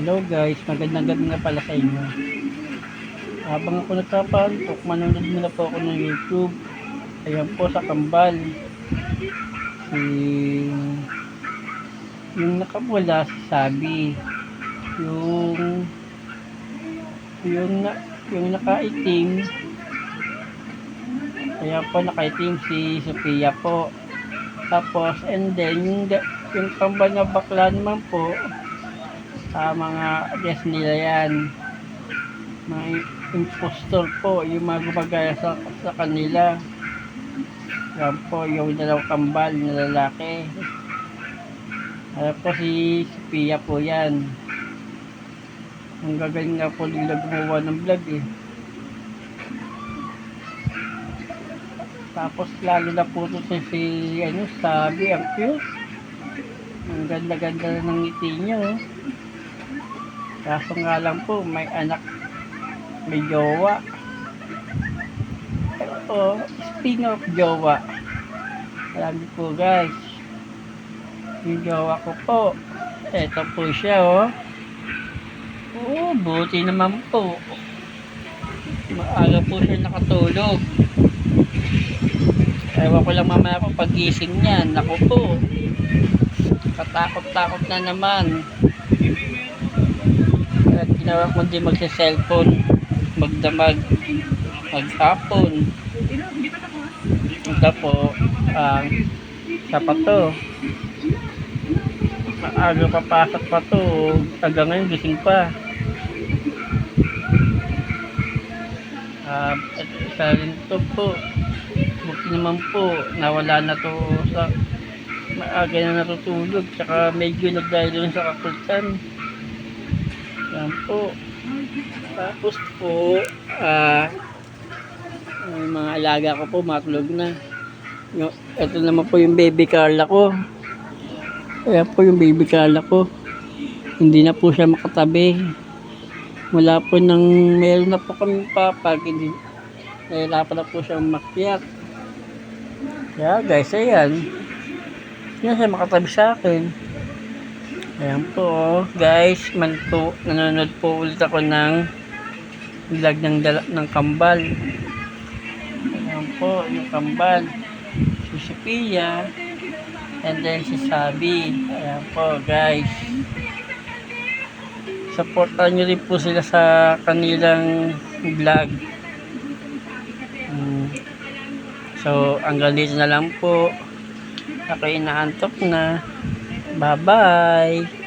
Hello guys, magandang gabi nga pala sa inyo. Habang ako nagpapantok, manonood muna po ako ng YouTube. Ayan po sa kambal. Si... Yung nakapula si Sabi. Yung... Yung nakaitim. Ayan po, nakaitim si Sophia po. Tapos, and then, yung kambal na bakla naman po, sa mga guest nila yan, mga impostor po, yung mga gumagaya sa kanila. Yan po yung dalawang kambal na lalaki. Ayan po si Sophia po yan. Ang gagaling nga po nila gumawa ng vlog eh. Tapos lalo na po ito si Sabi, ang cute. Ang ganda-ganda ng ngiti niya oh. Kaso nga lang po, may anak, may jowa. Oh, speaking of jowa, alam niyo po guys, yung jowa ko po, eto po siya oh. Oh, buti naman po. Maaga po siya nakatulog. Ewan ko lang mamaya po pagising niya, naku po. Katakot-takot na naman. At ginawa ko hindi magsa-cellphone, magdamag, maghapon. Ito po, sa pato. Maaga papasok pa to, hanggang ngayon gising pa. Isa rin to po. Buti naman po, nawala na to sa maaga na natutulog, tsaka medyo nagdahil sa kakultan. Yan po. Tapos po, yung mga alaga ko po matulog na. Ito naman po yung baby Carla ko. Ayan po yung baby Carla ko. Hindi na po siya makatabi. Wala po meron na po kami papag. Nahirapan na po siya makyat. Kaya guys, ayan. Hindi na siya makatabi sa akin. Ayan po guys, nanonood po ulit ako ng vlog ng kambal. Ayan po yung kambal, si Sophia, and then si Sabi. Ayan po guys, supportan nyo rin po sila sa kanilang vlog. So hanggang dito na lang po, ako inaantok na. Bye bye.